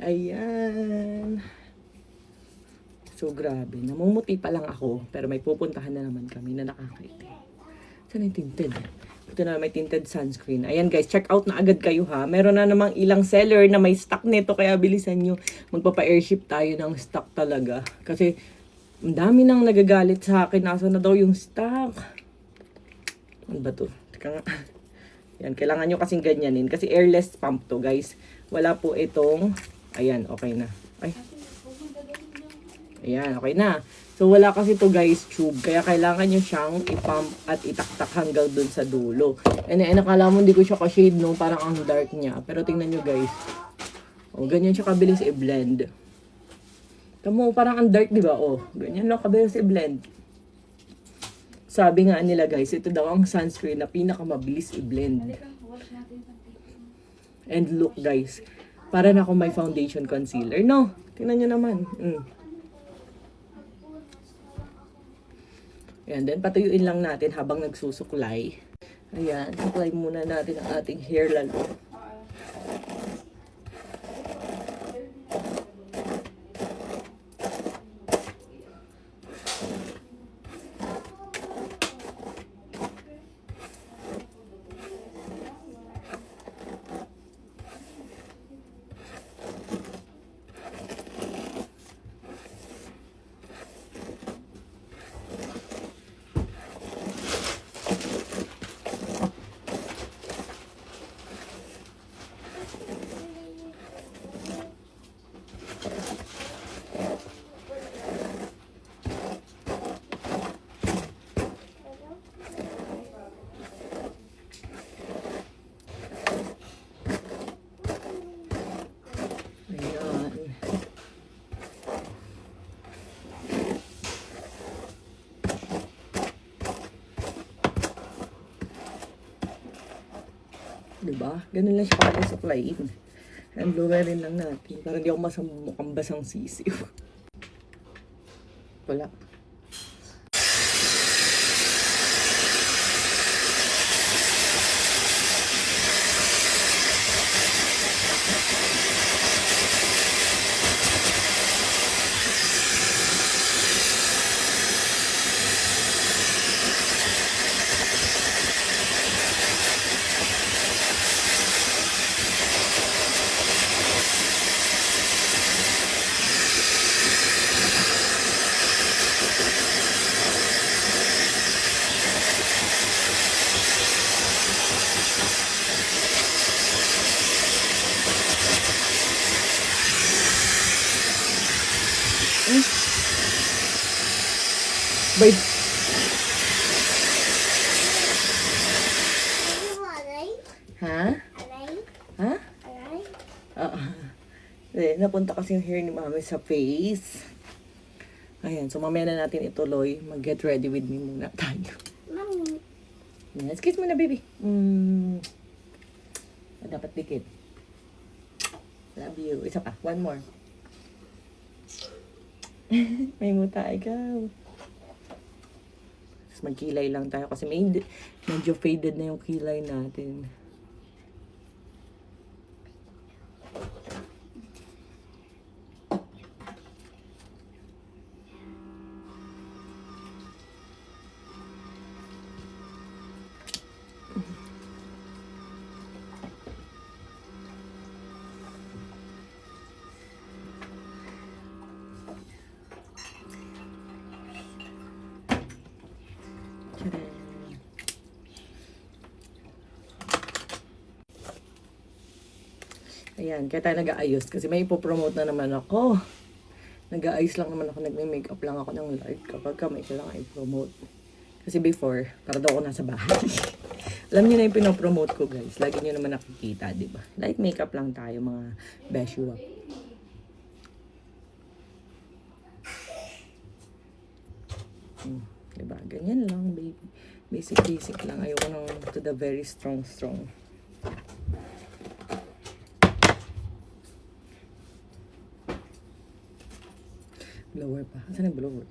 Ayan. So, grabe. Namumuti pa lang ako. Pero may pupuntahan na naman kami na nakakaiti. Saan yung tinted? Ito na may tinted sunscreen. Ayan guys, check out na agad kayo ha. Meron na namang ilang seller na may stock nito. Kaya bilisan nyo. Magpapa-airship tayo ng stock talaga. Kasi, ang dami nang nagagalit sa akin. Nasa na daw yung stock. Ano ba to? Teka nga. Yan, kailangan nyo kasing ganyanin. Kasi airless pump to guys. Wala po itong... Ayan, okay na. Ay. Ayan, okay na. So, wala kasi to guys, tube. Kaya kailangan nyo siyang ipump at itaktak hanggang dun sa dulo. And nakala mo hindi ko siya ka-shade no, parang ang dark niya. Pero tingnan nyo guys. O, ganyan siya kabilis i-blend. Tamo, parang ang dark, di ba? O, ganyan lang kabilis i-blend. Sabi nga nila guys, ito daw ang sunscreen na pinakamabilis i-blend. And look guys, para na akong may foundation concealer. No, tingnan nyo naman. Ayan, then patuyuin lang natin habang nagsusuklay. Ayan, suklay muna natin ang ating hair lalo. Diba? Ganun lang siya para suklayin. And lowerin lang natin. Para hindi ako mukhang basang sisiw. Wala. Wait. Ha? Ha? Napunta kasi yung hair ni mami sa face. Ayan, so mamaya na natin ituloy. Mag-get ready with me muna tayo. Mami. Yes, kiss mo na, baby. Dapat dikit. Love you. Isa pa. One more. May muta ikaw. Tapos magkilay lang tayo kasi medyo faded na yung kilay natin. Ayan, kaya tayo nag-aayos kasi may ipopromote na naman ako. Nag-aayos lang naman ako, nagme-makeup lang ako ng light kapag may kailangan i-promote. Kasi before, para daw ako nasa bahay. Alam niyo na yung pinopromote ko guys. Lagi niyo naman nakikita, di ba? Light makeup lang tayo mga beshuwa. Diba? Ganyan lang, baby. Basic lang. Ayoko nang to the very strong. Blower pa. Saan yung blower?